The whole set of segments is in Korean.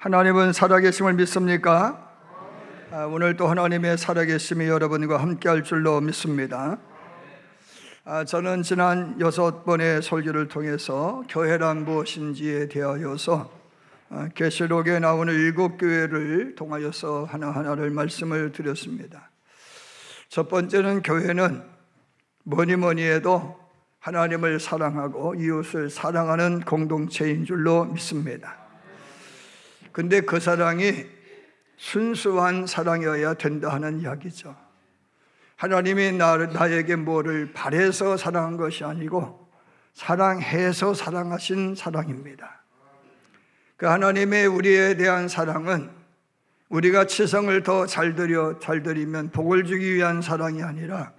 하나님은 살아계심을 믿습니까? 오늘 또 하나님의 살아계심이 여러분과 함께 할 줄로 믿습니다. 저는 지난 6번의 설교를 통해서 교회란 무엇인지에 대하여서 계시록에 나오는 7교회를 통하여서 하나하나를 말씀을 드렸습니다. 첫 번째는 교회는 뭐니 해도 하나님을 사랑하고 이웃을 사랑하는 공동체인 줄로 믿습니다. 근데 그 사랑이 순수한 사랑이어야 된다 하는 이야기죠. 하나님이 나에게 뭐를 바래서 사랑한 것이 아니고 사랑해서 사랑하신 사랑입니다. 그 하나님의 우리에 대한 사랑은 우리가 치성을 더 잘 드리면 복을 주기 위한 사랑이 아니라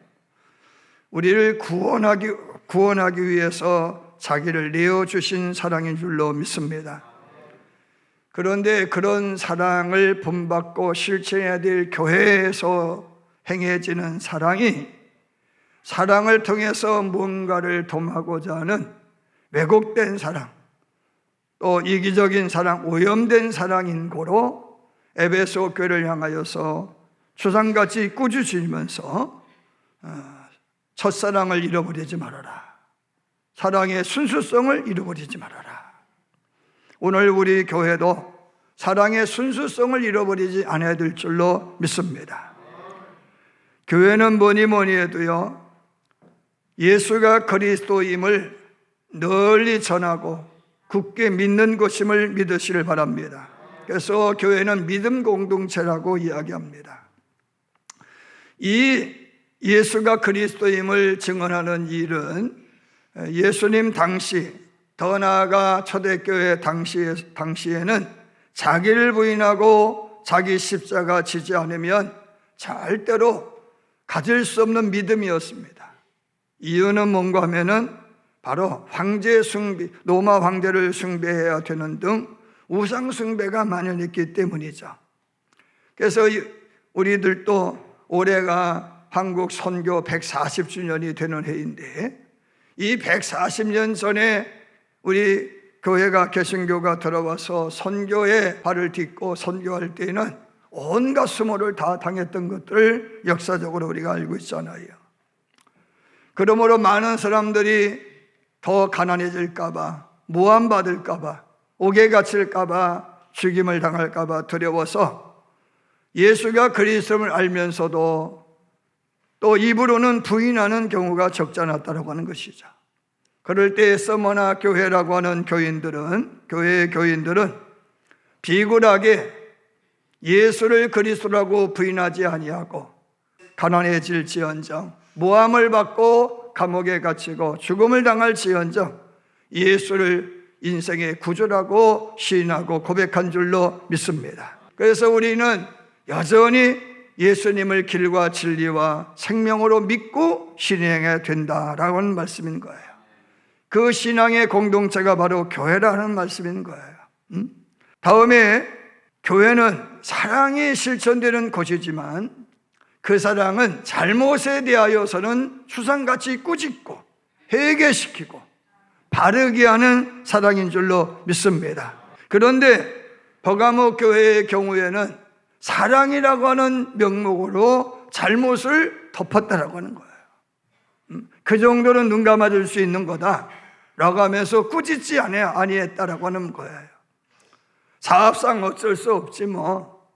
우리를 구원하기 위해서 자기를 내어주신 사랑인 줄로 믿습니다. 그런데 그런 사랑을 본받고 실천해야 될 교회에서 행해지는 사랑이 사랑을 통해서 무언가를 도모하고자 하는 왜곡된 사랑, 또 이기적인 사랑, 오염된 사랑인 고로 에베소 교회를 향하여서 주상같이 꾸짖으면서 첫사랑을 잃어버리지 말아라, 사랑의 순수성을 잃어버리지 말아라. 오늘 우리 교회도 사랑의 순수성을 잃어버리지 않아야 될 줄로 믿습니다. 교회는 뭐니 해도요, 예수가 그리스도임을 널리 전하고 굳게 믿는 것임을 믿으시길 바랍니다. 그래서 교회는 믿음 공동체라고 이야기합니다. 이 예수가 그리스도임을 증언하는 일은 예수님 당시, 더 나아가 초대교회 당시에는 자기를 부인하고 자기 십자가 지지 않으면 절대로 가질 수 없는 믿음이었습니다. 이유는 뭔가 하면은 바로 황제 숭배, 로마 황제를 숭배해야 되는 등 우상 숭배가 만연했기 때문이죠. 그래서 우리들도 올해가 한국 선교 140주년이 되는 해인데, 이 140년 전에 우리 교회가 개신교가 들어와서 선교에 발을 딛고 선교할 때에는 온갖 수모를 다 당했던 것들을 역사적으로 우리가 알고 있잖아요. 그러므로 많은 사람들이 더 가난해질까봐, 모함받을까봐, 옥에 갇힐까봐, 죽임을 당할까봐 두려워서 예수가 그리스도를 알면서도 또 입으로는 부인하는 경우가 적지 않았다고 하는 것이죠. 그럴 때 서머나 교회라고 하는 교회의 교인들은 비굴하게 예수를 그리스도라고 부인하지 아니하고 가난해질지언정, 모함을 받고 감옥에 갇히고 죽음을 당할지언정 예수를 인생의 구주라고 시인하고 고백한 줄로 믿습니다. 그래서 우리는 여전히 예수님을 길과 진리와 생명으로 믿고 신앙해야 된다라고 하는 말씀인 거예요. 그 신앙의 공동체가 바로 교회라는 말씀인 거예요. 다음에 교회는 사랑이 실천되는 곳이지만 그 사랑은 잘못에 대하여서는 수상같이 꾸짖고 회개시키고 바르게 하는 사랑인 줄로 믿습니다. 그런데 버가모 교회의 경우에는 사랑이라고 하는 명목으로 잘못을 덮었다라고 하는 거예요. 그 정도는 눈 감아줄 수 있는 거다라고 하면서 꾸짖지 아니했다라고 하는 거예요. 사업상 어쩔 수 없지 뭐,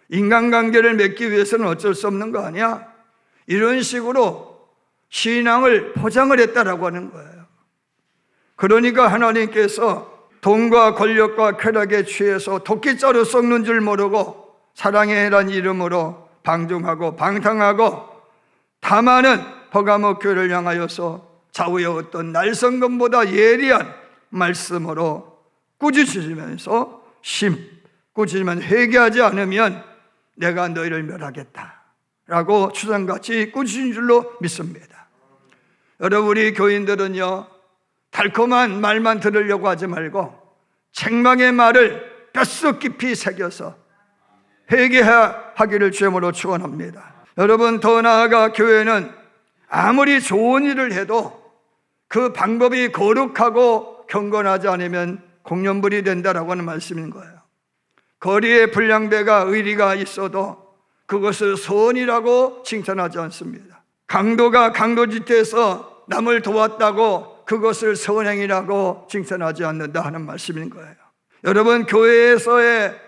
인간관계를 맺기 위해서는 어쩔 수 없는 거 아니야, 이런 식으로 신앙을 포장을 했다라고 하는 거예요. 그러니까 하나님께서 돈과 권력과 쾌락에 취해서 도끼자루 썩는 줄 모르고 사랑해란 이름으로 방종하고 방탕하고 다만은 버가모 교회를 향하여서 좌우에 어떤 날성검보다 예리한 말씀으로 꾸짖으면서 꾸짖으면 회개하지 않으면 내가 너희를 멸하겠다라고 추상같이 꾸짖은 줄로 믿습니다. 여러분, 우리 교인들은요, 달콤한 말만 들으려고 하지 말고 책망의 말을 뼛속 깊이 새겨서 회개하기를 주님으로 축원합니다. 여러분, 더 나아가 교회는 아무리 좋은 일을 해도 그 방법이 거룩하고 경건하지 않으면 공연불이 된다라고 하는 말씀인 거예요. 거리에 불량배가 의리가 있어도 그것을 선이라고 칭찬하지 않습니다. 강도가 강도짓에서 남을 도왔다고 그것을 선행이라고 칭찬하지 않는다 하는 말씀인 거예요. 여러분, 교회에서의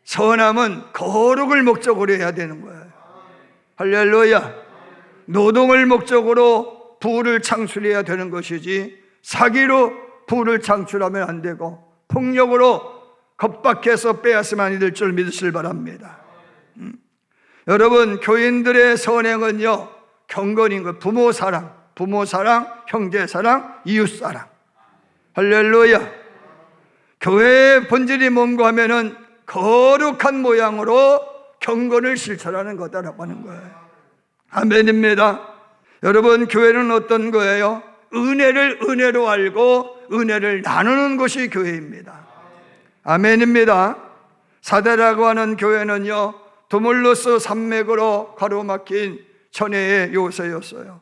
선함은 거룩을 목적으로 해야 되는 거예요. 할렐루야. 노동을 목적으로 부를 창출해야 되는 것이지 사기로 부를 창출하면 안 되고 폭력으로 겁박해서 빼앗으면 아니 될 줄 믿으시길 바랍니다. 여러분, 교인들의 선행은요, 경건인 것. 부모 사랑, 형제 사랑, 이웃 사랑. 할렐루야. 교회의 본질이 뭔가 하면은 거룩한 모양으로 경건을 실천하는 거다라고 하는 거예요. 아멘입니다. 여러분, 교회는 어떤 거예요? 은혜를 은혜로 알고 은혜를 나누는 것이 교회입니다. 아멘입니다. 사대라고 하는 교회는요, 도물로스 산맥으로 가로막힌 천혜의 요새였어요.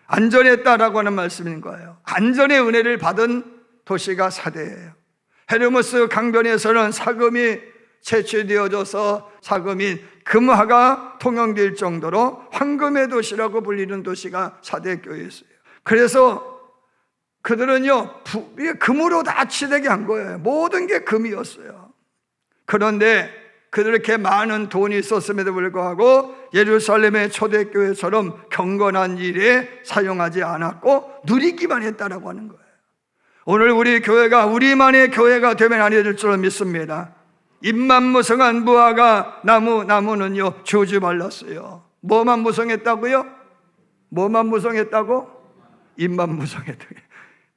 안전했다라고 하는 말씀인 거예요. 안전의 은혜를 받은 도시가 사대예요. 헤르모스 강변에서는 사금이 채취되어져서 사금인 금화가 통용될 정도로 황금의 도시라고 불리는 도시가 사대교회였어요. 그래서 그들은요, 금으로 다 치대게 한 거예요. 모든 게 금이었어요. 그런데 그렇게 많은 돈이 있었음에도 불구하고 예루살렘의 초대교회처럼 경건한 일에 사용하지 않았고 누리기만 했다라고 하는 거예요. 오늘 우리 교회가 우리만의 교회가 되면 아니 될 줄 믿습니다. 입만 무성한 무화과 나무는요 주지 말랐어요. 뭐만 무성했다고요? 뭐만 무성했다고? 입만 무성했다.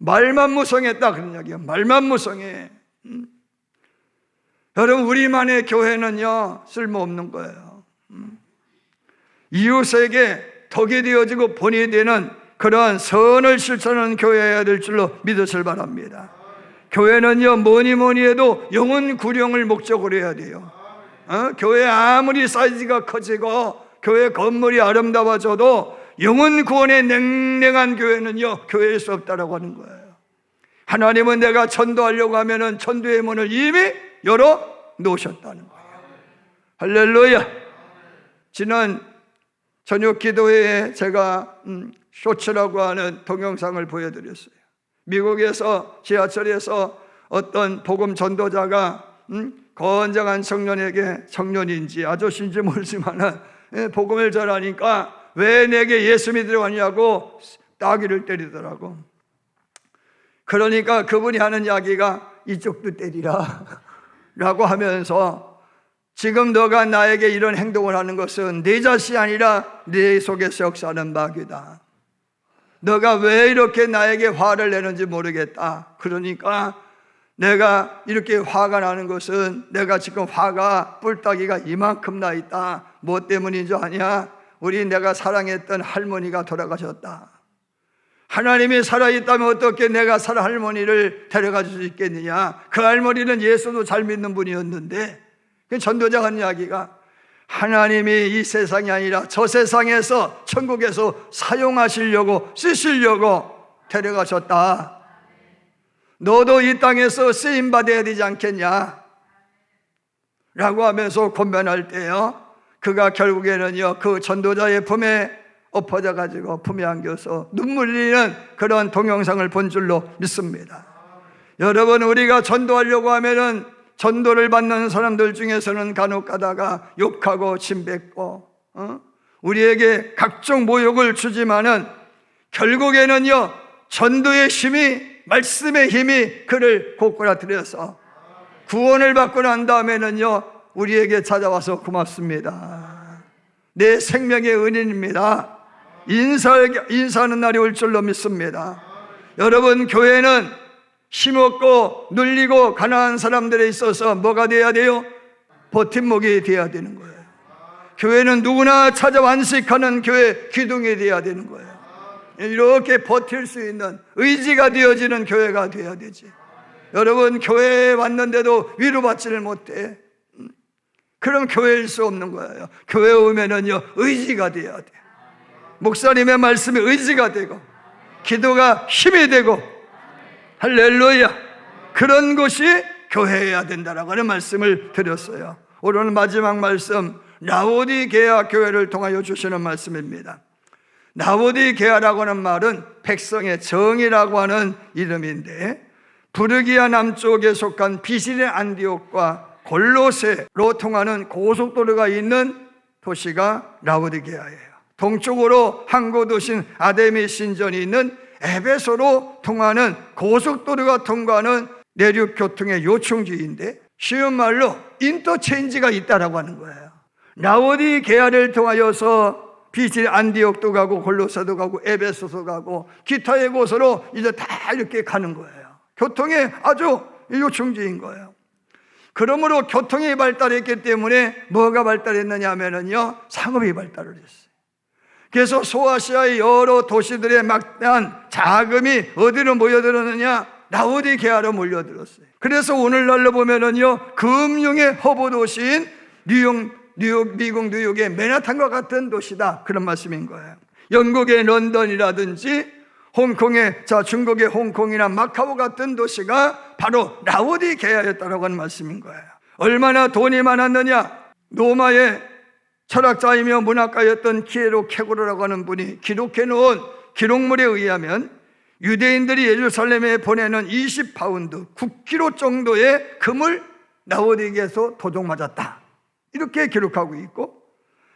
말만 무성했다 그런 이야기예요. 말만 무성해. 여러분, 우리만의 교회는요 쓸모없는 거예요. 이웃에게 덕이 되어지고 본이 되는 그러한 선을 실천하는 교회여야 될 줄로 믿으시길 바랍니다. 교회는요 뭐니 해도 영혼 구령을 목적으로 해야 돼요. 교회 아무리 사이즈가 커지고 교회 건물이 아름다워져도 영혼 구원의 냉랭한 교회는요 교회일 수 없다라고 하는 거예요. 하나님은 내가 전도하려고 하면은 전도의 문을 이미 열어 놓으셨다는 거예요. 할렐루야. 지난 저녁 기도회에 제가 쇼츠라고 하는 동영상을 보여드렸어요. 미국에서 지하철에서 어떤 복음 전도자가 건장한 청년인지 아저씨인지 모르지만은 복음을 전하니까 왜 내게 예수 믿으러 왔냐고 따귀를 때리더라고. 그러니까 그분이 하는 이야기가 이쪽도 때리라 라고 하면서 지금 너가 나에게 이런 행동을 하는 것은 네 자신이 아니라 네 속에서 역사하는 마귀다. 너가 왜 이렇게 나에게 화를 내는지 모르겠다. 그러니까 내가 이렇게 화가 나는 것은 내가 지금 화가 뿔따기가 이만큼 나 있다. 뭐 때문인 줄 아냐? 내가 사랑했던 할머니가 돌아가셨다. 하나님이 살아있다면 어떻게 내가 할머니를 데려가 줄 수 있겠느냐? 그 할머니는 예수도 잘 믿는 분이었는데 전도자가 한 이야기가 하나님이 이 세상이 아니라 저 세상에서 천국에서 사용하시려고 쓰시려고 데려가셨다. 너도 이 땅에서 쓰임받아야 되지 않겠냐? 라고 하면서 권면할 때요 그가 결국에는요 그 전도자의 품에 엎어져 가지고 품에 안겨서 눈물 흘리는 그런 동영상을 본 줄로 믿습니다. 여러분, 우리가 전도하려고 하면은 전도를 받는 사람들 중에서는 간혹 가다가 욕하고 침뱉고 우리에게 각종 모욕을 주지만은 결국에는요 전도의 힘이, 말씀의 힘이 그를 고꾸라뜨려서 구원을 받고 난 다음에는요 우리에게 찾아와서 고맙습니다. 내 생명의 은인입니다. 인사하는 날이 올 줄로 믿습니다. 여러분, 교회는 힘없고 눌리고 가난한 사람들에 있어서 뭐가 돼야 돼요? 버팀목이 돼야 되는 거예요. 교회는 누구나 찾아 완식하는 교회 기둥이 돼야 되는 거예요. 이렇게 버틸 수 있는 의지가 되어지는 교회가 돼야 되지. 여러분, 교회에 왔는데도 위로받지를 못해. 그럼 교회일 수 없는 거예요. 교회에 오면은요 의지가 돼야 돼. 목사님의 말씀이 의지가 되고 기도가 힘이 되고 할렐루야. 그런 것이 교회해야 된다라고 하는 말씀을 드렸어요. 오늘 마지막 말씀, 라오디게아 교회를 통하여 주시는 말씀입니다. 라오디게아라고 하는 말은 백성의 정이라고 하는 이름인데, 부르기아 남쪽에 속한 비시레 안디옥과 골로새로 통하는 고속도로가 있는 도시가 라오디게아예요. 동쪽으로 항구 도시인 아데미 신전이 있는 에베소로 통하는 고속도로가 통과하는 내륙 교통의 요충지인데, 쉬운 말로 인터체인지가 있다라고 하는 거예요. 라오디게아를 통하여서 비시레 안디옥도 가고 골로새도 가고 에베소도 가고 기타의 곳으로 이제 다 이렇게 가는 거예요. 교통의 아주 요충지인 거예요. 그러므로 교통이 발달했기 때문에 뭐가 발달했느냐 하면요, 상업이 발달을 했어요. 그래서 소아시아의 여러 도시들의 막대한 자금이 어디로 모여들었느냐? 라오디게아로 몰려들었어요. 그래서 오늘날로 보면은요, 금융의 허브 도시인 미국 뉴욕의 맨하탄과 같은 도시다, 그런 말씀인 거예요. 영국의 런던이라든지 중국의 홍콩이나 마카오 같은 도시가 바로 라오디게아였다라고 하는 말씀인 거예요. 얼마나 돈이 많았느냐? 로마의 철학자이며 문학가였던 키에로 케고로라고 하는 분이 기록해 놓은 기록물에 의하면 유대인들이 예루살렘에 보내는 20파운드 9kg 정도의 금을 라오디게아에서 도둑 맞았다, 이렇게 기록하고 있고,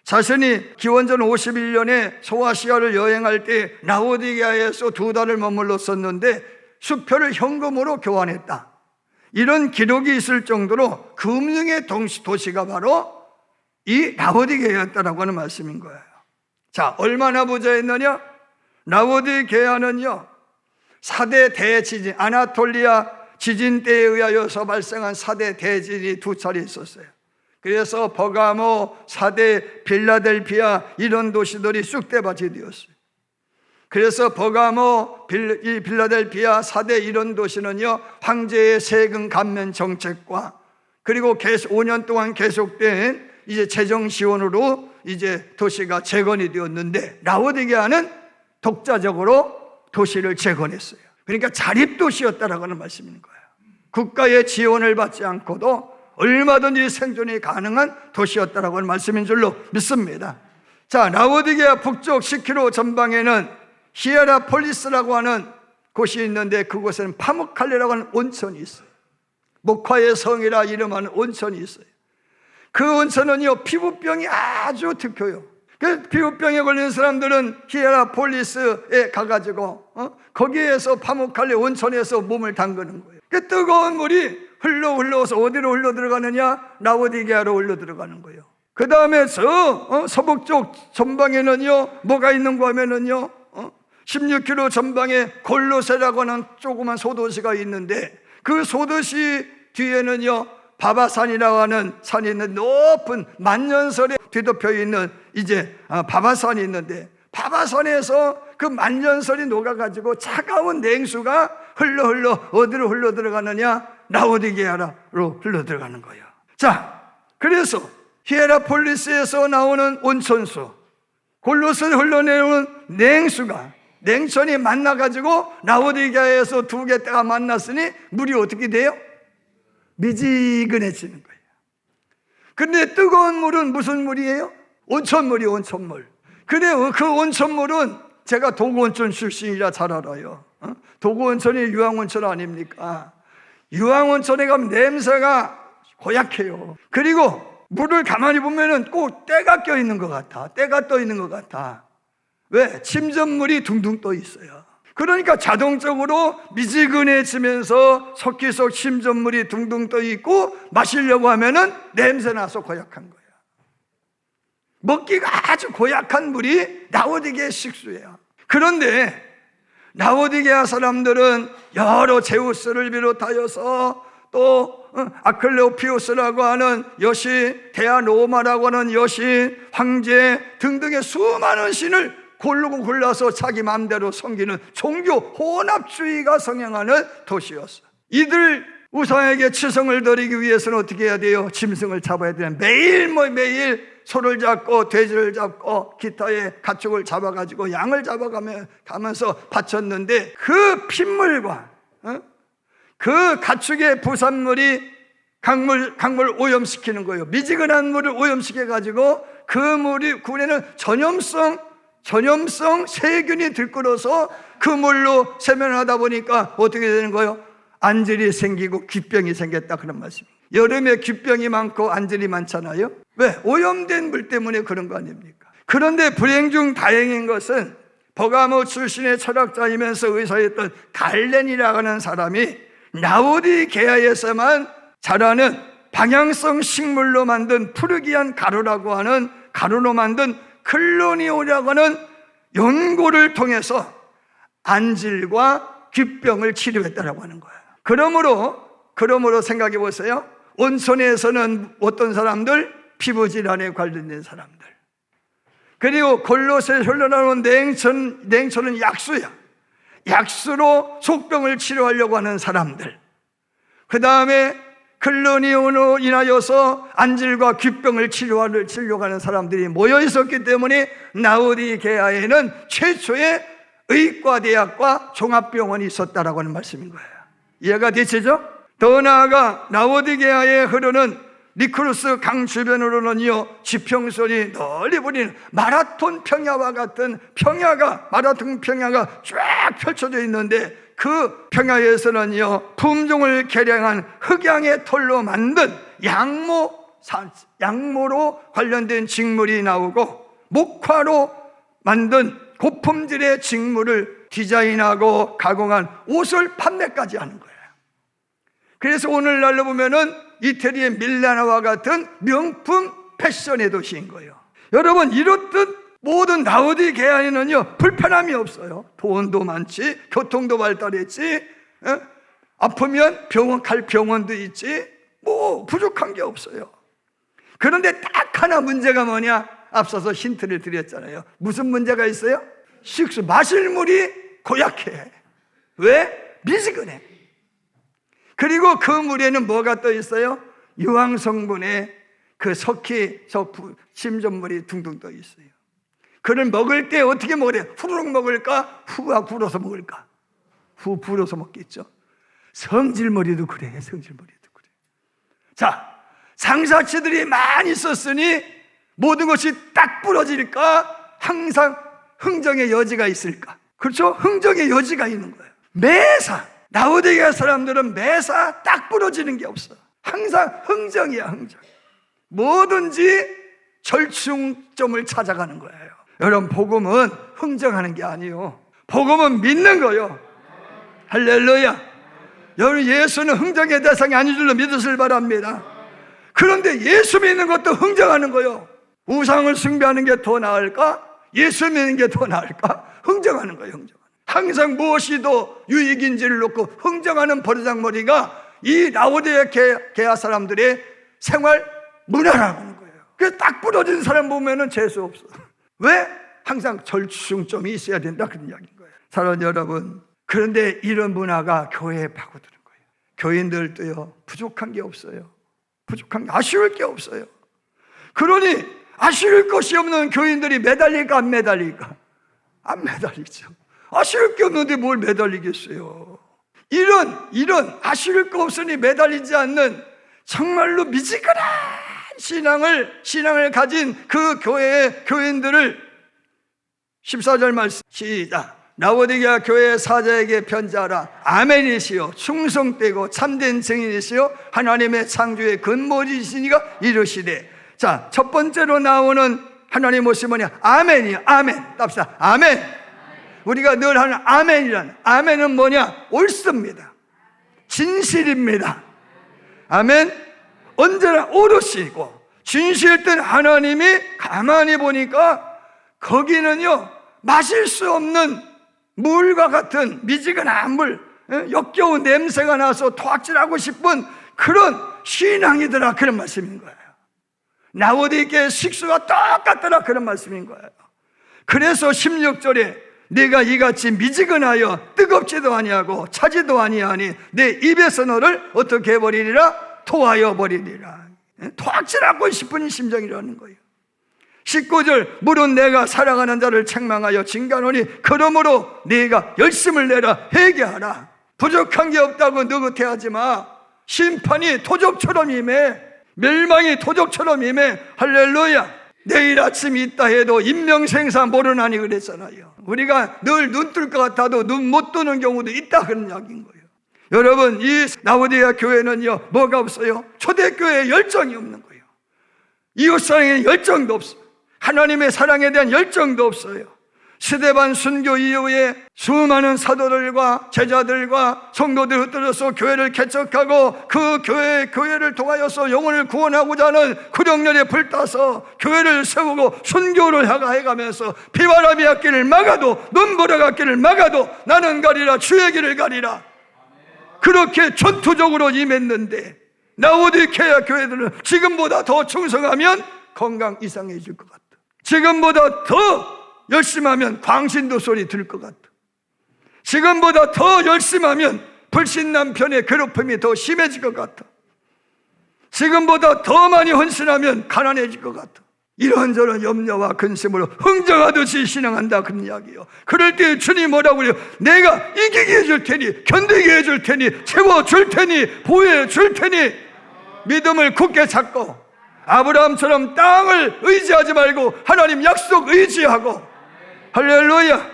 자신이 기원전 51년에 소아시아를 여행할 때 라오디게아에서 2달을 머물렀었는데 수표를 현금으로 교환했다, 이런 기록이 있을 정도로 금융의 도시가 바로 이 라오디게아였다라고 하는 말씀인 거예요. 자, 얼마나 부자였느냐? 라오디게아는요, 4대 대지진, 아나톨리아 지진 때에 의하여서 발생한 4대 대지진이 2차례 있었어요. 그래서 버가모, 사대, 빌라델피아 이런 도시들이 쑥대밭이 되었어요. 그래서 버가모, 빌라델피아, 사대 이런 도시는요, 황제의 세금 감면 정책과 그리고 5년 동안 계속된 이제 재정 지원으로 이제 도시가 재건이 되었는데, 라오디게아는 독자적으로 도시를 재건했어요. 그러니까 자립도시였다라고 하는 말씀인 거예요. 국가의 지원을 받지 않고도 얼마든지 생존이 가능한 도시였다라고 하는 말씀인 줄로 믿습니다. 자, 라오디게아 북쪽 10km 전방에는 히에라폴리스라고 하는 곳이 있는데, 그곳에는 파무칼레라고 하는 온천이 있어요. 목화의 성이라 이름하는 온천이 있어요. 그 온천은요, 피부병이 아주 특효요. 그 피부병에 걸리는 사람들은 히에라폴리스에 가가지고 거기에서 파무칼레 온천에서 몸을 담그는 거예요. 그 뜨거운 물이 흘러서 어디로 흘러 들어가느냐? 라오디게아로 흘러 들어가는 거예요. 그 다음에 서북쪽 전방에는요, 뭐가 있는가 하면은요, 16km 전방에 골로새라고 하는 조그만 소도시가 있는데, 그 소도시 뒤에는요, 바바산이라고 하는 산이 있는 높은 만년설에 뒤덮여 있는 이제 바바산이 있는데, 바바산에서 그 만년설이 녹아가지고 차가운 냉수가 흘러 어디로 흘러 들어가느냐? 라오디게아로 흘러 들어가는 거예요. 자, 그래서 히에라폴리스에서 나오는 온천수, 골로새에서 흘러내오는 냉천이 만나가지고 라오디게아에서 2개 때가 만났으니 물이 어떻게 돼요? 미지근해지는 거예요. 근데 뜨거운 물은 무슨 물이에요? 온천물이에요, 온천물. 근데 그 온천물은 제가 도구온천 출신이라 잘 알아요. 도구온천이 유황온천 아닙니까? 유황온천에 가면 냄새가 고약해요. 그리고 물을 가만히 보면은 꼭 때가 껴 있는 것 같아. 때가 떠 있는 것 같아. 왜? 침전물이 둥둥 떠 있어요. 그러니까 자동적으로 미지근해지면서 석기석 침전물이 둥둥 떠 있고 마시려고 하면은 냄새 나서 고약한 거야. 먹기가 아주 고약한 물이 라오디게아 식수예요. 그런데 라오디게아 사람들은 여러 제우스를 비롯하여서 또 아클레오피우스라고 하는 여신, 데아로마라고 하는 여신, 황제 등등의 수많은 신을 골라서 자기 마음대로 섬기는 종교 혼합주의가 성행하는 도시였어요. 이들 우상에게 치성을 드리기 위해서는 어떻게 해야 돼요? 짐승을 잡아야 돼요. 매일 소를 잡고 돼지를 잡고 기타의 가축을 잡아가지고 양을 잡아가면서 바쳤는데, 그 핏물과 그 가축의 부산물이 강물 오염시키는 거예요. 미지근한 물을 오염시켜가지고 그 물이 굴에는 전염성 세균이 들끓어서 그 물로 세면을 하다 보니까 어떻게 되는 거예요? 안질이 생기고 귀병이 생겼다, 그런 말씀이에요. 여름에 귀병이 많고 안질이 많잖아요. 왜? 오염된 물 때문에 그런 거 아닙니까? 그런데 불행 중 다행인 것은 버가모 출신의 철학자이면서 의사였던 갈렌이라고 하는 사람이 라오디게아에서만 자라는 방향성 식물로 만든 푸르기안 가루로 만든 클로니오라고 하는 연고를 통해서 안질과 귀병을 치료했다라고 하는 거예요. 그러므로 생각해 보세요. 온천에서는 어떤 사람들? 피부 질환에 관련된 사람들. 그리고 골로새 흘러나오는 냉천은 약수야. 약수로 속병을 치료하려고 하는 사람들. 그 다음에 클로니온으로 인하여서 안질과 귀병을 치료하려고 하는 사람들이 모여 있었기 때문에 라오디게아에는 최초의 의과대학과 종합병원이 있었다라고 하는 말씀인 거예요. 이해가 되시죠? 더 나아가 라오디게아에 흐르는 니크루스 강 주변으로는요, 지평선이 널리 보이는 마라톤 평야가 쫙 펼쳐져 있는데, 그 평야에서는요, 품종을 개량한 흑양의 털로 만든 양모로 관련된 직물이 나오고, 목화로 만든 고품질의 직물을 디자인하고 가공한 옷을 판매까지 하는 거예요. 그래서 오늘날로 보면은 이태리의 밀라노와 같은 명품 패션의 도시인 거예요. 여러분, 이렇듯 모든 라오디게아에는요, 불편함이 없어요. 돈도 많지, 교통도 발달했지, 아프면 갈 병원도 있지, 뭐 부족한 게 없어요. 그런데 딱 하나 문제가 뭐냐? 앞서서 힌트를 드렸잖아요. 무슨 문제가 있어요? 식수, 마실 물이 고약해. 왜? 미지근해. 그리고 그 물에는 뭐가 떠 있어요? 유황 성분의 그 심전물이 둥둥 떠 있어요. 그걸 먹을 때 어떻게 먹어야 돼요? 후루룩 먹을까? 후가 불어서 먹을까? 후 불어서 먹겠죠. 성질머리도 그래. 자, 상사치들이 많이 썼으니 모든 것이 딱 부러질까? 항상 흥정의 여지가 있을까? 그렇죠? 흥정의 여지가 있는 거예요. 매사 라오디게아 사람들은 매사 딱 부러지는 게 없어. 항상 흥정이야, 흥정. 뭐든지 절충점을 찾아가는 거예요. 여러분, 복음은 흥정하는 게 아니에요. 복음은 믿는 거예요. 할렐루야. 여러분, 예수는 흥정의 대상이 아닌 줄로 믿으시길 바랍니다. 그런데 예수 믿는 것도 흥정하는 거예요. 우상을 숭배하는 게 더 나을까? 예수 믿는 게 더 나을까? 흥정하는 거예요, 흥정. 항상 무엇이 더 유익인지를 놓고 흥정하는 버르장머리가 이 라오디게아 사람들의 생활 문화라고 하는 거예요. 그래서 딱 부러진 사람 보면은 재수 없어. 왜? 항상 절충점이 있어야 된다, 그런 이야기인 거예요. 사랑하는 여러분, 그런데 이런 문화가 교회에 파고드는 거예요. 교인들도요, 부족한 게 없어요. 아쉬울 게 없어요. 그러니 아쉬울 것이 없는 교인들이 매달릴까, 안 매달릴까? 안 매달리죠. 아쉬울 게 없는데 뭘 매달리겠어요. 이런 아쉬울 거 없으니 매달리지 않는 정말로 미지근한 신앙을 가진 그 교회의 교인들을 14절 말씀 시작. 라오디게아 교회의 사자에게 편지하라. 아멘이시요 충성되고 참된 증인이시요 하나님의 창조의 근본이시니가 이르시되. 자, 첫 번째로 나오는 하나님 모습이 뭐냐? 아멘이요. 아멘. 답시다. 아멘. 우리가 늘 하는 아멘이라는, 아멘은 뭐냐? 옳습니다. 진실입니다. 아멘. 언제나 옳으시고 진실된 하나님이 가만히 보니까 거기는요, 마실 수 없는 물과 같은 미지근한 물, 역겨운 냄새가 나서 토악질하고 싶은 그런 신앙이더라, 그런 말씀인 거예요. 라오디게아의 식수가 똑같더라, 그런 말씀인 거예요. 그래서 16절에 내가 이같이 미지근하여 뜨겁지도 아니하고 차지도 아니하니 내 입에서 너를 어떻게 해버리리라? 토하여 버리리라. 토악질하고 싶은 심정이라는 거예요. 19절 물은 내가 사랑하는 자를 책망하여 징계하노니 그러므로 네가 열심을 내라, 회개하라. 부족한 게 없다고 느긋해하지 마. 심판이 토족처럼 임해. 멸망이 토족처럼 임해. 할렐루야. 내일 아침 있다 해도 인명생사 모르나니 그랬잖아요. 우리가 늘 눈 뜰 것 같아도 눈 못 뜨는 경우도 있다, 그런 이야기인 거예요. 여러분, 이 라오디게아 교회는요, 뭐가 없어요? 초대교회에 열정이 없는 거예요. 이웃사랑에 열정도 없어요. 하나님의 사랑에 대한 열정도 없어요. 스데반 순교 이후에 수많은 사도들과 제자들과 성도들 흩어져서 교회를 개척하고 그 교회를 통하여서 영혼을 구원하고자 하는 구령렬에 불타서 교회를 세우고 순교를 해가면서 비바람이 앞길을 막아도 눈보라가 앞길을 막아도 나는 가리라 주의 길을 가리라, 그렇게 전투적으로 임했는데 라오디게아 교회들은 지금보다 더 충성하면 건강 이상해질 것 같아. 지금보다 더 열심하면 광신도 소리 들을 것 같아. 지금보다 더 열심하면 불신 남편의 괴롭힘이 더 심해질 것 같아. 지금보다 더 많이 헌신하면 가난해질 것 같아. 이런저런 염려와 근심으로 흥정하듯이 신앙한다, 그런 이야기예요. 그럴 때 주님 뭐라고 그래요? 내가 이기게 해줄 테니, 견디게 해줄 테니, 채워줄 테니, 보호해 줄 테니. 믿음을 굳게 잡고 아브라함처럼 땅을 의지하지 말고 하나님 약속 의지하고. 할렐루야.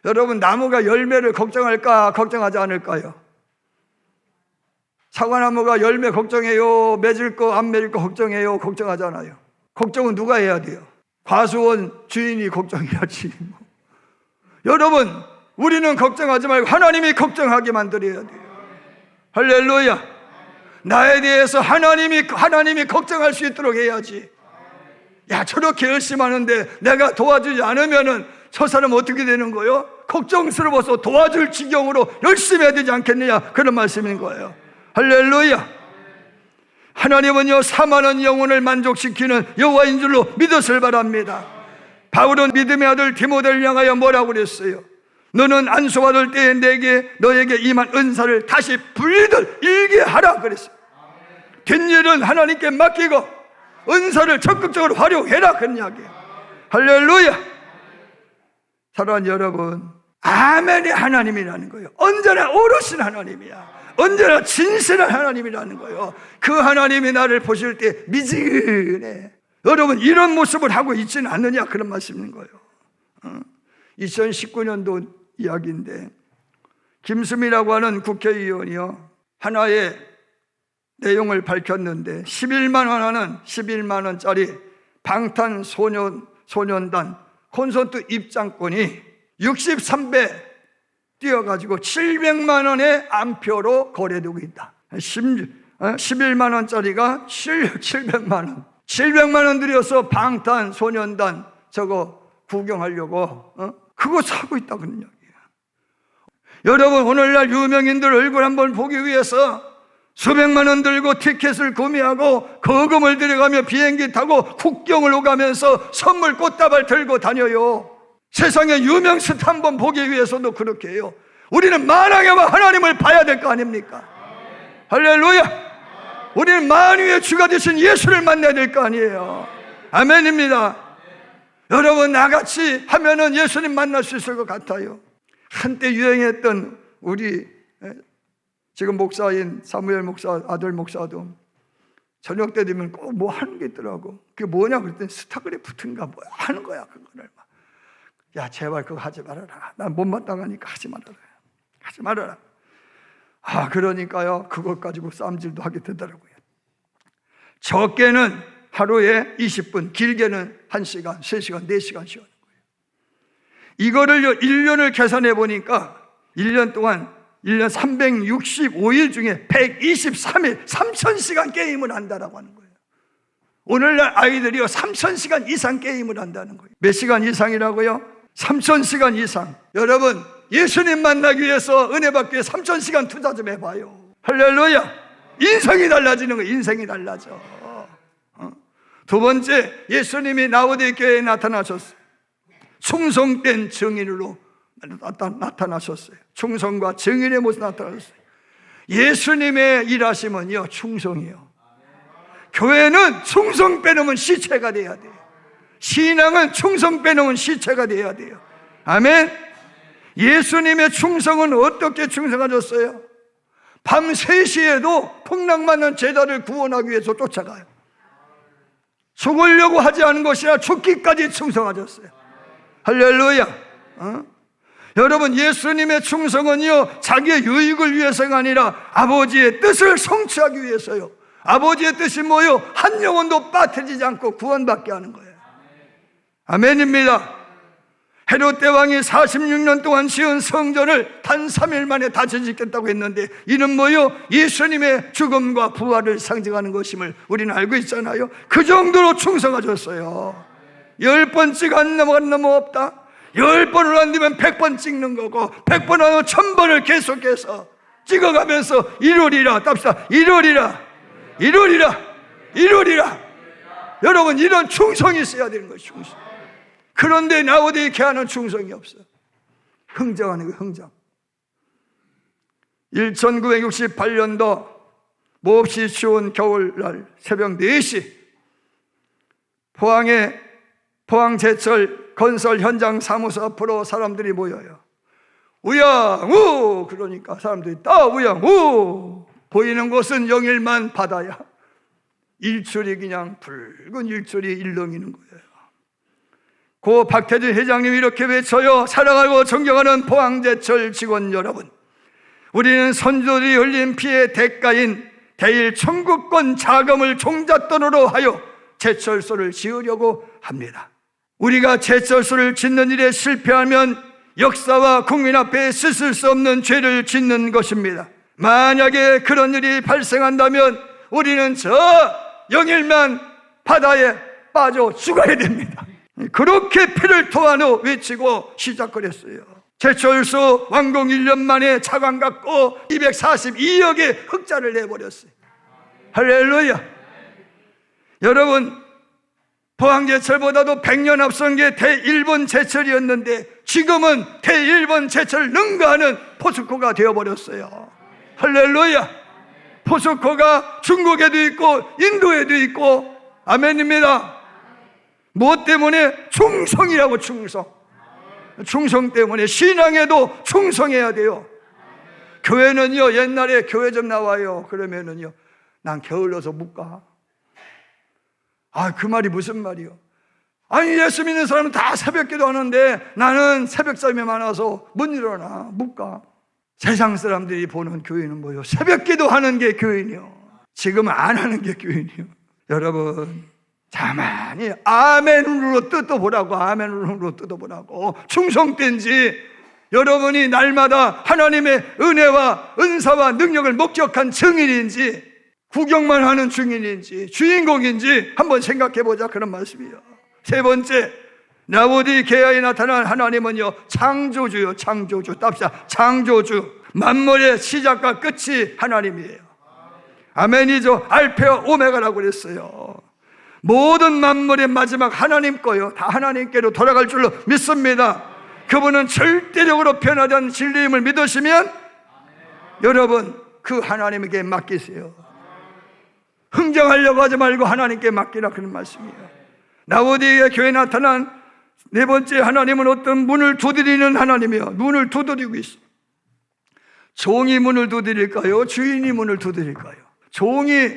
여러분, 나무가 열매를 걱정할까, 걱정하지 않을까요? 사과나무가 열매 걱정해요? 맺을 거 안 맺을 거 걱정해요? 걱정하잖아요. 걱정은 누가 해야 돼요? 과수원 주인이 걱정해야지. 여러분, 우리는 걱정하지 말고 하나님이 걱정하게 만들어야 돼요. 할렐루야. 나에 대해서 하나님이 걱정할 수 있도록 해야지. 야, 저렇게 열심히 하는데 내가 도와주지 않으면은 저 사람 어떻게 되는 거예요? 걱정스러워서 도와줄 지경으로 열심히 해야 되지 않겠느냐, 그런 말씀인 거예요. 할렐루야. 하나님은요, 사만한 영혼을 만족시키는 여호와인 줄로 믿었을 바랍니다. 바울은 믿음의 아들 디모데를 향하여 뭐라고 그랬어요? 너는 안수받을 때에 너에게 임한 은사를 다시 분리들 일게 하라 그랬어요. 뒷일은 하나님께 맡기고 은사를 적극적으로 활용해라, 그런 이야기예요. 할렐루야. 사랑하는 여러분, 아멘이 하나님이라는 거예요. 언제나 오르신 하나님이야. 언제나 진실한 하나님이라는 거예요. 그 하나님이 나를 보실 때 미지근해. 여러분, 이런 모습을 하고 있지는 않느냐, 그런 말씀인 거예요. 2019년도 이야기인데 김수미라고 하는 국회의원이요, 하나의 내용을 밝혔는데 11만 원 하는 11만 원짜리 방탄소년단 콘서트 입장권이 63배 뛰어가지고 700만 원의 암표로 거래되고 있다. 11만 원짜리가 700만 원. 700만 원 들여서 방탄소년단 저거 구경하려고 그거 사고 있다, 그런 이야기예요. 여러분, 오늘날 유명인들 얼굴 한번 보기 위해서 수백만 원 들고 티켓을 구매하고 거금을 들여가며 비행기 타고 국경을 오가면서 선물 꽃다발 들고 다녀요. 세상의 유명 스타 한번 보기 위해서도 그렇게 해요. 우리는 만왕의 하나님을 봐야 될 거 아닙니까? 할렐루야. 우리는 만유의 주가 되신 예수를 만나야 될 거 아니에요. 아멘입니다. 여러분, 나같이 하면은 예수님 만날 수 있을 것 같아요. 한때 유행했던 우리 지금 목사인 사무엘 목사 아들 목사도 저녁 때 되면 꼭 뭐 하는 게 있더라고. 그게 뭐냐 그랬더니 스타크래프트인가 뭐 하는 거야. 그거를 막, 야 제발 그거 하지 말아라. 난 못마땅하니까 하지 말아라. 아, 그러니까요, 그것 가지고 쌈질도 하게 되더라고요. 적게는 하루에 20분, 길게는 1시간, 3시간, 4시간씩 하는 거예요. 이거를요 1년을 계산해 보니까 1년 동안 1년 365일 중에 123일 3000시간 게임을 한다라고 하는 거예요. 오늘날 아이들이요 3000시간 이상 게임을 한다는 거예요. 몇 시간 이상이라고요? 3000시간 이상. 여러분, 예수님 만나기 위해서 은혜 받기 위해 3000시간 투자 좀 해봐요. 할렐루야. 인생이 달라지는 거예요. 인생이 달라져. 두 번째, 예수님이 라오디게아에 나타나셨어요. 충성된 증인으로 나타나셨어요. 충성과 증인의 모습 나타나셨어요. 예수님의 일하심은요 충성이에요. 교회는 충성 빼놓으면 시체가 돼야 돼요. 신앙은 충성 빼놓으면 시체가 돼야 돼요. 아멘. 예수님의 충성은 어떻게 충성하셨어요? 밤 3시에도 풍랑맞는 제자를 구원하기 위해서 쫓아가요. 죽으려고 하지 않은 것이 아니라 죽기까지 충성하셨어요. 할렐루야. 여러분, 예수님의 충성은요, 자기의 유익을 위해서가 아니라 아버지의 뜻을 성취하기 위해서요. 아버지의 뜻이 뭐요? 한 영혼도 빠뜨리지 않고 구원받게 하는 거예요. 아멘입니다. 헤롯 대왕이 46년 동안 지은 성전을 단 3일 만에 다시 짓겠다고 했는데, 이는 뭐요? 예수님의 죽음과 부활을 상징하는 것임을 우리는 알고 있잖아요. 그 정도로 충성하셨어요. 10번 찍어 안 넘어간 놈 없다. 10번을 안 되면 100번 찍는 거고, 100번 하면 1000번을 계속해서 찍어가면서 이루리라. 답시다. 이루리라. 이루리라. 이루리라. 여러분, 이런 충성이 있어야 되는 거예요. 충성. 그런데 라오디게아는 충성이 없어요. 흥정하는 거예요. 흥정. 1968년도 몹시 추운 겨울날 새벽 4시 포항제철 건설 현장 사무소 앞으로 사람들이 모여요. 우양우! 그러니까 사람들이 다 우양우! 보이는 곳은 영일만 바다야. 일출이 그냥 붉은 일출이 일렁이는 거예요. 고 박태준 회장님이 이렇게 외쳐요. 사랑하고 존경하는 포항제철 직원 여러분, 우리는 선조들이 흘린 피의 대가인 대일 청구권 자금을 종잣돈으로 하여 제철소를 지으려고 합니다. 우리가 제철소를 짓는 일에 실패하면 역사와 국민 앞에 씻을 수 없는 죄를 짓는 것입니다. 만약에 그런 일이 발생한다면 우리는 저 영일만 바다에 빠져 죽어야 됩니다. 그렇게 피를 토하며 외치고 시작을 했어요. 제철소 완공 1년 만에 차관 갖고 242억의 흑자를 내버렸어요. 할렐루야. 여러분, 포항제철보다도 100년 앞선 게 대일본 제철이었는데 지금은 대일본 제철을 능가하는 포스코가 되어버렸어요. 할렐루야. 포스코가 중국에도 있고 인도에도 있고, 아멘입니다. 무엇 때문에? 충성이라고. 충성 때문에. 신앙에도 충성해야 돼요. 교회는요, 옛날에 교회 좀 나와요. 그러면은요, 난 게을러서 못 가. 그 말이 무슨 말이요? 아니, 예수 믿는 사람은 다 새벽 기도 하는데 나는 새벽 잠이 많아서 못 일어나, 못 가. 세상 사람들이 보는 교회는 뭐예요? 새벽 기도 하는 게 교회니요. 지금 안 하는 게 교회니요. 여러분, 가만히 아멘으로 뜯어보라고. 아멘으로 뜯어보라고. 충성된지, 여러분이 날마다 하나님의 은혜와 은사와 능력을 목격한 증인인지, 구경만 하는 증인인지, 주인공인지 한번 생각해보자, 그런 말씀이에요. 세 번째, 라오디게아에 나타난 하나님은요, 창조주요. 창조주. 답시다. 창조주. 만물의 시작과 끝이 하나님이에요. 아멘이죠. 알파와 오메가라고 그랬어요. 모든 만물의 마지막 하나님 거요. 다 하나님께로 돌아갈 줄로 믿습니다. 그분은 절대적으로 변하지 않는 진리임을 믿으시면 여러분, 그 하나님에게 맡기세요. 흥정하려고 하지 말고 하나님께 맡기라, 그런 말씀이에요. 라오디게아 교회에 나타난 네 번째 하나님은 어떤 문을 두드리는 하나님이에요. 문을 두드리고 있어. 종이 문을 두드릴까요? 주인이 문을 두드릴까요? 종이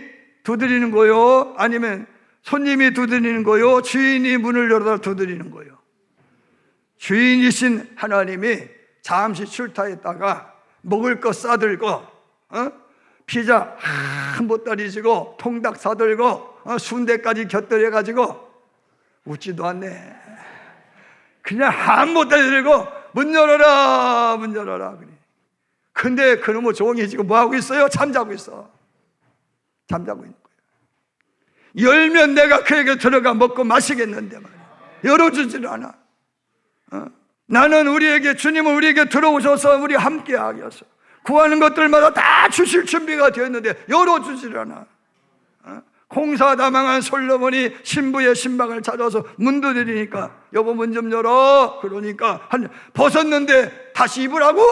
두드리는 거요? 아니면 손님이 두드리는 거요? 주인이 문을 열어다 두드리는 거요? 주인이신 하나님이 잠시 출타했다가 먹을 거 싸들고, 피자 한 보따리 지고 통닭 사들고 순대까지 곁들여가지고 웃지도 않네. 그냥 한 보따리 들고 문 열어라, 문 열어라. 그래. 근데 그놈의 종이 지금 뭐하고 있어요? 잠자고 있어. 잠자고 있는 거예요. 열면 내가 그에게 들어가 먹고 마시겠는데 말이야. 열어주질 않아. 나는 주님은 우리에게 들어오셔서 우리 함께 하게 하셔. 구하는 것들마다 다 주실 준비가 되었는데 열어주질 않아. 공사다망한 솔로몬이 신부의 신방을 찾아서 문 두드리니까 여보 문 좀 열어. 그러니까 벗었는데 다시 입으라고?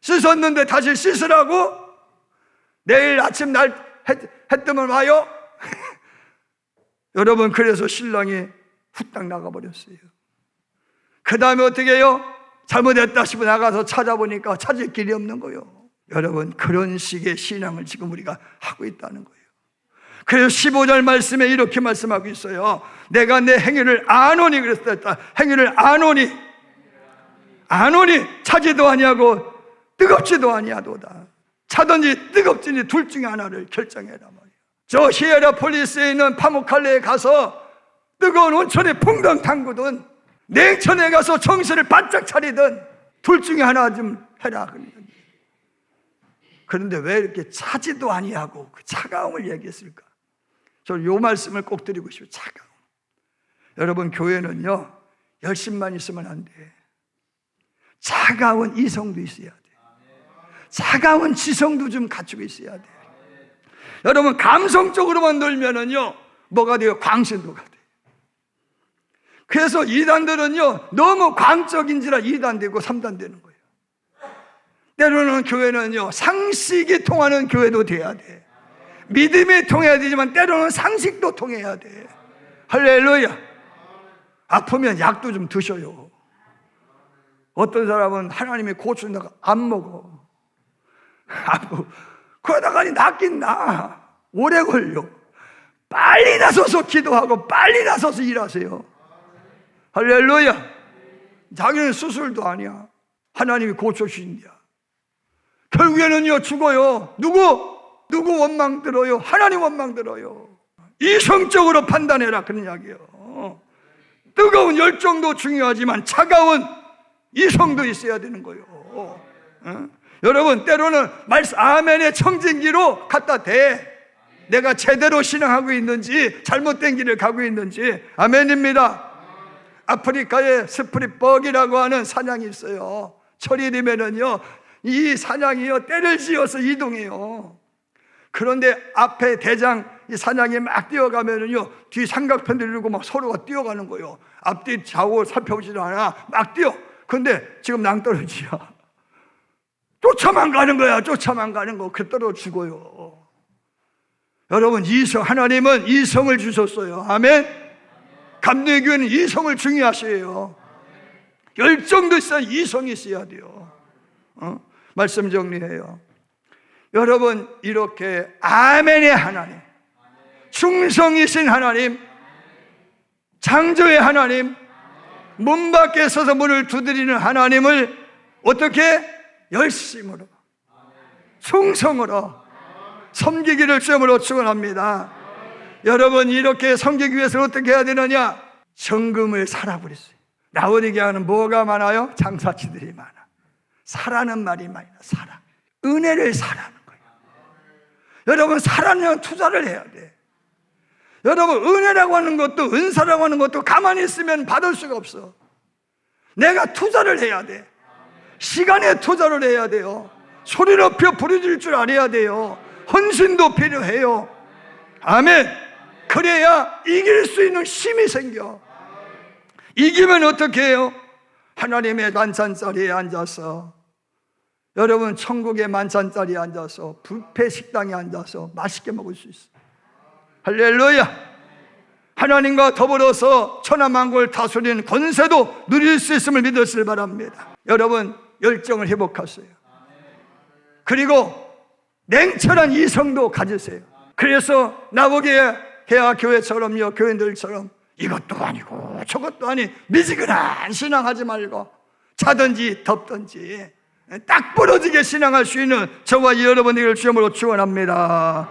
씻었는데 다시 씻으라고? 내일 아침 해 뜨면 와요? 여러분, 그래서 신랑이 후딱 나가버렸어요. 그 다음에 어떻게 해요? 잘못했다 싶어 나가서 찾아보니까 찾을 길이 없는 거예요. 여러분, 그런 식의 신앙을 지금 우리가 하고 있다는 거예요. 그래서 15절 말씀에 이렇게 말씀하고 있어요. 내가 내 행위를 아노니 그랬다. 행위를 아노니 차지도 아니하고 뜨겁지도 아니하도다. 차든지 뜨겁든지 둘 중에 하나를 결정해라 말이에요. 저 히에라폴리스에 있는 파무칼레에 가서 뜨거운 온천에 퐁당 담그든 냉천에 가서 정신을 바짝 차리든 둘 중에 하나 좀 해라. 그런데 왜 이렇게 차지도 아니하고 그 차가움을 얘기했을까? 저는 이 말씀을 꼭 드리고 싶어요. 차가움. 여러분, 교회는요 열심만 있으면 안 돼. 차가운 이성도 있어야 돼. 차가운 지성도 좀 갖추고 있어야 돼. 여러분, 감성적으로만 놀면은요 뭐가 돼요? 광신도가 돼. 그래서 이단들은요 너무 광적인지라 2단 되고 3단 되는 거예요. 때로는 교회는요 상식이 통하는 교회도 돼야 돼. 믿음이 통해야 되지만 때로는 상식도 통해야 돼. 할렐루야. 아프면 약도 좀 드셔요. 어떤 사람은 하나님이 고쳐준다고 안 먹어. 그러다가니 낫긴 나. 오래 걸려. 빨리 나서서 기도하고 빨리 나서서 일하세요. 할렐루야. 자기는 수술도 아니야. 하나님이 고쳐주신대야. 결국에는요 죽어요. 누구 원망 들어요? 하나님 원망 들어요. 이성적으로 판단해라 그런 이야기예요. 뜨거운 열정도 중요하지만 차가운 이성도 있어야 되는 거예요. 여러분, 때로는 아멘의 청진기로 갖다 대. 내가 제대로 신앙하고 있는지 잘못된 길을 가고 있는지. 아멘입니다. 아프리카에 스프릿벅이라고 하는 사냥이 있어요. 철이 되면은요 이 사냥이요 떼를 지어서 이동해요. 그런데 앞에 대장 이 사냥이 막 뛰어가면은요 뒤 삼각편 들고 막 서로가 뛰어가는 거예요. 앞뒤 좌우 살펴보지도 않아. 막 뛰어. 근데 지금 낭떠러지야. 쫓아만 가는 거야. 쫓아만 가는 거. 그 떨어 죽어요. 여러분, 하나님은 이성을 주셨어요. 아멘. 감리교회는 이성을 중요하셔요. 열정도 있어야 이성이 있어야 돼요. 말씀 정리해요. 여러분, 이렇게 아멘의 하나님, 충성이신 하나님, 창조의 하나님, 문 밖에 서서 문을 두드리는 하나님을 어떻게 열심으로 충성으로 섬기기를 주님으로 축원합니다. 여러분, 이렇게 섬기기 위해서 어떻게 해야 되느냐? 정금을 살아버렸어요. 라오디게아는 뭐가 많아요? 장사치들이 많아. 사라는 말이 많이 나. 사라. 은혜를 사라는 거예요. 여러분, 사라는 투자를 해야 돼. 여러분, 은혜라고 하는 것도 은사라고 하는 것도 가만히 있으면 받을 수가 없어. 내가 투자를 해야 돼. 시간에 투자를 해야 돼요. 소리 높여 부르질 줄 알아야 돼요. 헌신도 필요해요. 아멘. 그래야 이길 수 있는 힘이 생겨. 이기면 어떻게 해요? 하나님의 만찬자리에 앉아서, 여러분 천국의 만찬자리에 앉아서 뷔페 식당에 앉아서 맛있게 먹을 수 있어요. 할렐루야. 하나님과 더불어서 천하만국을 다스리는 권세도 누릴 수 있음을 믿으시길 바랍니다. 여러분, 열정을 회복하세요. 그리고 냉철한 이성도 가지세요. 그래서 나보게야 교회처럼요, 교인들처럼 이것도 아니고 저것도 아니 미지근한 신앙하지 말고 차든지 덥든지 딱 부러지게 신앙할 수 있는 저와 여러분들을 주님으로 축원합니다.